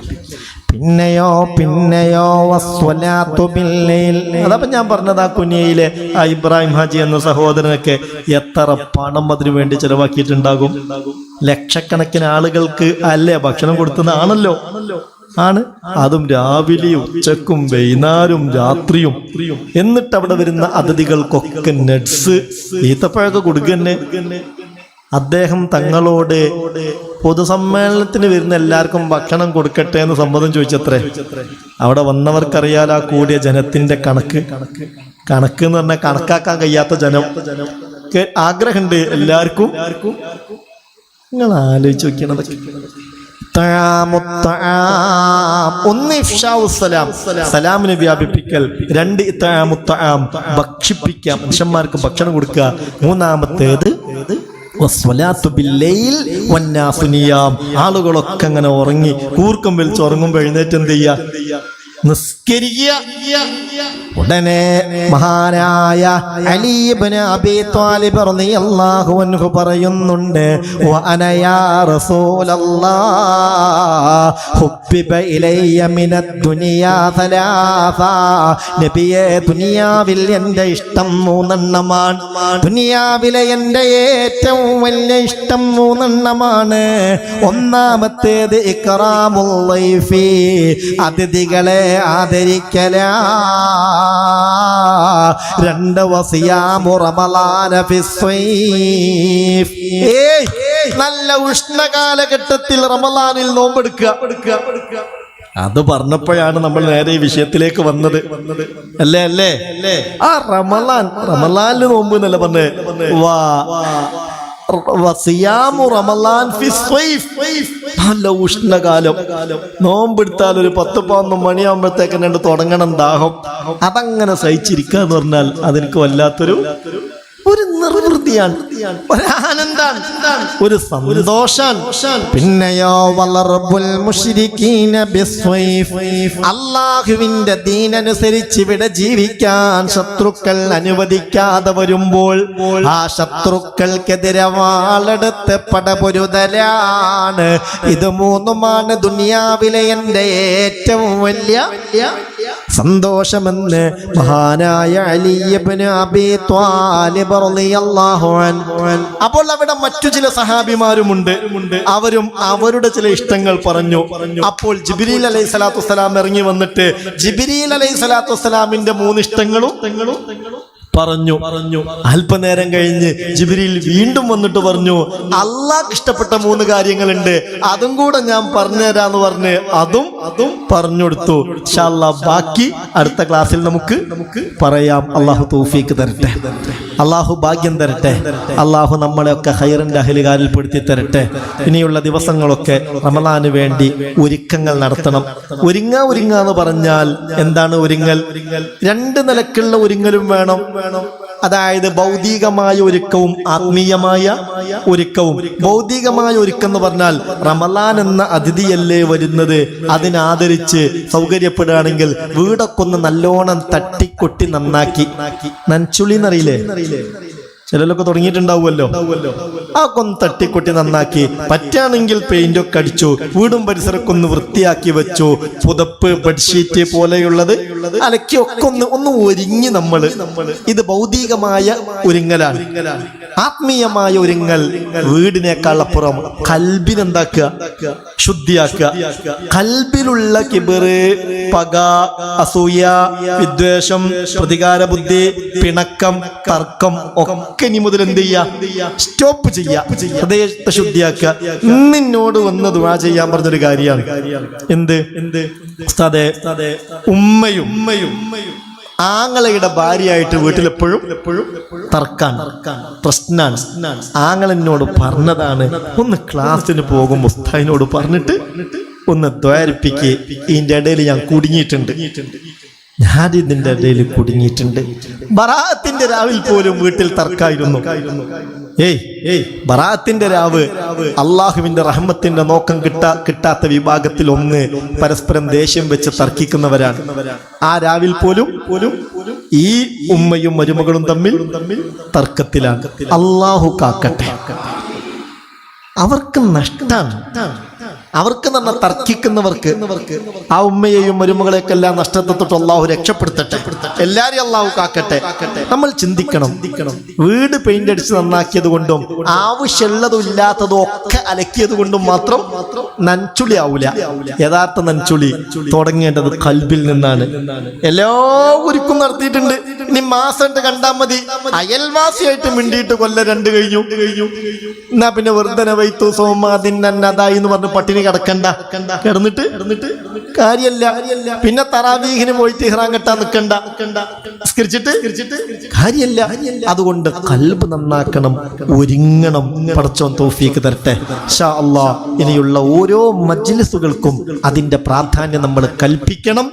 പിന്നെയോ വസ്വലാത്തു ബില്ലൈൽ. അതപ്പം ഞാൻ പറഞ്ഞത് ആ കുനിയയിലെ ആ ഇബ്രാഹിം ഹാജി എന്ന സഹോദരനൊക്കെ എത്ര പണം അതിനു വേണ്ടി ചെലവാക്കിയിട്ടുണ്ടാകും. ലക്ഷക്കണക്കിന് ആളുകൾക്ക് അല്ലേ ഭക്ഷണം കൊടുത്തതാണല്ലോ, ആണ്. അതും രാവിലെയും ഉച്ചക്കും വൈകുന്നേരവും രാത്രിയും. എന്നിട്ട് അവിടെ വരുന്ന അതിഥികൾക്കൊക്കെ നട്സ്, ഈത്തപ്പഴമൊക്കെ കൊടുക്കന്നെ. അദ്ദേഹം തങ്ങളോട് പൊതുസമ്മേളനത്തിന് വരുന്ന എല്ലാവർക്കും ഭക്ഷണം കൊടുക്കട്ടെ എന്ന് സമ്മതം ചോദിച്ചത്രേ. അവിടെ വന്നവർക്കറിയാലോ ആ കൂടിയ ജനത്തിന്റെ കണക്ക് എന്ന് പറഞ്ഞാൽ കണക്കാക്കാൻ കഴിയാത്ത ജനം. ആഗ്രഹമുണ്ട് എല്ലാവർക്കും. നിങ്ങൾ ആലോചിച്ച് നോക്കിയതൊക്കെ. ഒന്ന് ഇഫ്ശാഉസ്സലാം, സലാമിനെ വ്യാപിപ്പിക്കൽ. രണ്ട് ഇത്ആമുത്ത്വാം, ഭക്ഷിപ്പിക്കുക, മനുഷ്യന്മാർക്ക് ഭക്ഷണം കൊടുക്കുക. മൂന്നാമത്തേത് വസ്വലാത്തു ബില്ലൈൽ വന്നാസു നിയാം, ആളുകളൊക്കെ അങ്ങനെ ഉറങ്ങി കൂർക്കം വലിച്ച് ഉറങ്ങുമ്പോൾ എഴുന്നേറ്റ് എന്ത് ചെയ്യുക, നിസ്കരിക്കുക. ഉടനെ മഹാനായ അലി ഇബ്നു അബീ ത്വാലിബ് റളിയല്ലാഹു അൻഹു പറയുന്നുണ്ട്, വഅന യാ റസൂലല്ലാഹ് ഹുബ്ബിബ ഇലയ്യ മിനദ് ദുനിയാ സലാസ. നബിയേ, ദുനിയാവിൽ എൻ്റെ ഇഷ്ടം മൂന്നെണ്ണമാണ്. ദുനിയാവിലെ എൻ്റെ ഏറ്റവും വലിയ ഇഷ്ടം മൂന്നെണ്ണമാണ്. ഒന്നാമത്തേത് ഇക്റാമുൽ ളൈഫി, അതിഥികളെ ആദരിക്കലാ. രണ്ട് വസിയാമു റമളാന ഫിസ്സൈഫ്, നല്ല ഉഷ്ണകാലഘട്ടത്തിൽ റമളാനിൽ നോമ്പെടുക്കുക. അത് പറഞ്ഞപ്പോഴാണ് നമ്മൾ നേരെ ഈ വിഷയത്തിലേക്ക് വന്നത്. അല്ലേ ആ റമളാനിൽ നോമ്പ് എന്നല്ല പറഞ്ഞേ, വസിയാമു റമളാൻ ഫിസ്സൈഫ്, നല്ല ഉഷ്ണകാലം. നോമ്പെടുത്താൽ ഒരു 10-11 മണിയാകുമ്പോഴത്തേക്ക് തുടങ്ങണം ദാഹം. അതങ്ങനെ സഹിച്ചിരിക്കുക എന്ന് പറഞ്ഞാൽ അതെനിക്ക് വല്ലാത്തൊരു നിർവൃതിയാണ്, ഒരാനന്ദാണ്, ഒരു സന്തോഷാണ്. പിന്നെയോ വളർബുൽ മുശ്രിക്കീന ബിസ്സൈഫ്, അല്ലാഹുവിന്റെ ദീനനുസരിച്ച് ഇവിടെ ജീവിക്കാൻ ശത്രുക്കൾ അനുവദിക്കാതെ വരുമ്പോൾ ആ ശത്രുക്കൾക്കെതിരെ വാളെടുത്ത് പടപൊരുതലാണ്. ഇത് മൂന്നുമാണ് ദുനിയാവിലെ എൻ്റെ ഏറ്റവും വലിയ സന്തോഷമെന്ന് മഹാനായ അലി ഇബ്നു അബീ ത്വാലിബ് റളിയല്ലാഹു അൻഹു. അപ്പോൾ അവിടെ മറ്റു ചില സഹാബിമാരുമുണ്ട്. അവരും അവരുടെ ചില ഇഷ്ടങ്ങൾ പറഞ്ഞു. അപ്പോൾ ജിബ്രീൽ അലൈഹി സ്വലാത്തു വസ്സലാം ഇറങ്ങി വന്നിട്ട് ജിബ്രീൽ അലൈഹി സ്വലാത്തു വസ്സലാമിന്റെ 3 ഇഷ്ടങ്ങളും പറഞ്ഞു. അല്പനേരം കഴിഞ്ഞ് ജിബ്രീൽ വീണ്ടും വന്നിട്ട് പറഞ്ഞു, അള്ളാഹ്ക്ക് ഇഷ്ടപ്പെട്ട 3 കാര്യങ്ങളുണ്ട്, അതും കൂടെ ഞാൻ പറഞ്ഞുതരാന്ന് പറഞ്ഞ് അതും പറഞ്ഞു കൊടുത്തു. ഇൻഷാ അല്ലാഹ് ബാക്കി അടുത്ത ക്ലാസ്സിൽ നമുക്ക് പറയാം. അള്ളാഹു തൗഫീക്ക് തരട്ടെ, അള്ളാഹു ഭാഗ്യം തരട്ടെ, അള്ളാഹു നമ്മളെയൊക്കെ ഖൈറിന്റെ അഹ്ലുകാരിൽ പെടുത്തി തരട്ടെ. ഇനിയുള്ള ദിവസങ്ങളൊക്കെ റമളാന് വേണ്ടി ഒരുക്കങ്ങൾ നടത്തണം. ഒരുങ്ങ എന്ന് പറഞ്ഞാൽ എന്താണ് ഒരുങ്ങൽ? 2 നിലക്കുള്ള ഒരുങ്ങലും വേണം. അതായത് ഭൗതികമായ ഒരുക്കവും ആത്മീയമായ ഒരുക്കവും. ഭൗതികമായ ഒരുക്കം എന്ന് പറഞ്ഞാൽ റമളാൻ എന്ന അതിഥിയല്ലേ വരുന്നത്, അതിനാദരിച്ച് സൗകര്യപ്പെടുകയാണെങ്കിൽ വീടൊക്കെ ഒന്ന് നല്ലോണം തട്ടിക്കൊട്ടി നന്നാക്കി, നനച്ചുളി എന്നറിയില്ലേ, ചിലരൊക്കെ തുടങ്ങിയിട്ടുണ്ടാവുമല്ലോ, ആ കൊന്ന് തട്ടിക്കൊട്ടി നന്നാക്കി, പറ്റുകയാണെങ്കിൽ പെയിന്റ് ഒക്കെ അടിച്ചു, വീടും പരിസരമൊക്കെ ഒന്ന് വൃത്തിയാക്കി വെച്ചു, പുതപ്പ് ബെഡ്ഷീറ്റ് പോലെയുള്ളത് അലക്കി ഒക്കെ ഒന്ന് ഒരുങ്ങി നമ്മള്. ഇത് ഭൗതികമായ ഒരുങ്ങലാണ്. ആത്മീയമായ ഒരുങ്ങൽ വീടിനേക്കാൾ അപ്പുറം കൽബിനെന്താക്കുക, ശുദ്ധിയാക്കുക. കൽബിലുള്ള കിബറ്, പക, അസൂയ, വിദ്വേഷം, പ്രതികാര ബുദ്ധി, പിണക്കം, തർക്കം ഒക്കെ ഇനി മുതൽ എന്ത് ചെയ്യുക, സ്റ്റോപ്പ് ചെയ്യുക, ഹൃദയത്തെ ശുദ്ധിയാക്കുക. നിന്നോട് വന്ന് ദുആ ചെയ്യാൻ പറഞ്ഞൊരു കാര്യമാണ്. എന്ത്? ഉമ്മയും ആങ്ങളയുടെ ഭാര്യയായിട്ട് വീട്ടിലെപ്പോഴും തർക്കാൻ, പ്രശ്നാണ്. ആങ്ങളെന്നോട് പറഞ്ഞതാണ്, ഒന്ന് ക്ലാസ്സിന് പോകുമ്പോൾ ഉസ്താദിനോട് പറഞ്ഞിട്ട് ഒന്ന് ദ്വാരിപ്പിക്ക്, ഇതിന്റെ ഇടയിൽ ഞാൻ കുടുങ്ങിയിട്ടുണ്ട്, ഞാനിതിന്റെ ഇടയിൽ കുടുങ്ങിയിട്ടുണ്ട്. ബറാഅത്തിന്റെ രാവിൽ പോലും വീട്ടിൽ തർക്കായിരുന്നു. ബറാഅത്തിന്റെ രാവ് അള്ളാഹുവിന്റെ റഹ്മത്തിന്റെ നോക്കം കിട്ടാത്ത വിഭാഗത്തിൽ ഒന്ന് പരസ്പരം ദേഷ്യം വെച്ച് തർക്കിക്കുന്നവരാണ്. ആ രാവിൽ പോലും ഈ ഉമ്മയും മരുമകളും തമ്മിൽ തർക്കത്തിലാണ്. അള്ളാഹു കാക്കട്ടെ. അവർക്ക് നഷ്ടാണ്. അവർക്ക് തന്നെ തർക്കിക്കുന്നവർക്ക്, ആ ഉമ്മയെയും മരുമകളെയൊക്കെ എല്ലാം നഷ്ടത്തെ തൊട്ട് അള്ളാഹു രക്ഷപ്പെടുത്തട്ടെ. എല്ലാരും അള്ളാഹു കാക്കട്ടെ. നമ്മൾ ചിന്തിക്കണം, വീട് പെയിന്റ് അടിച്ച് നന്നാക്കിയത് കൊണ്ടും ആവശ്യമുള്ളതും ഇല്ലാത്തതും ഒക്കെ അലക്കിയത് കൊണ്ടും മാത്രം നൻചുളി ആവൂല. യഥാർത്ഥ നൻചുളി തുടങ്ങേണ്ടത് കൽബിൽ നിന്നാണ്. എല്ലാ ഒരുക്കും നടത്തിയിട്ടുണ്ട്, ഇനി മാസം കണ്ടാൽ മതി. അയൽവാസിയായിട്ട് മിണ്ടിയിട്ട് കൊല്ലം 2 കഴിഞ്ഞു. എന്നാ പിന്നെ വെറുതെ വൈത്തു സോമാതിന്നതായി എന്ന് പറഞ്ഞ് പട്ടിണി കിടക്കണ്ട, കിടന്നിട്ട് കാര്യല്ല. പിന്നെ തറാവീഹിന് പോയിട്ട് ഇഹ്റാം കെട്ടാൻ നിൽക്കണ്ട, നിസ്കരിച്ചിട്ട് കാര്യല്ല. അതുകൊണ്ട് ഖൽബ് നന്നാക്കണം, ഒരുങ്ങണം. പടച്ചോൻ തൗഫീക്ക് തരട്ടെ ഇൻഷാ അല്ലാഹ്. ഇനിയുള്ള ഓരോ മജ്ലിസുകൾക്കും അതിന്റെ പ്രാധാന്യം നമ്മൾ കൽപ്പിക്കണം.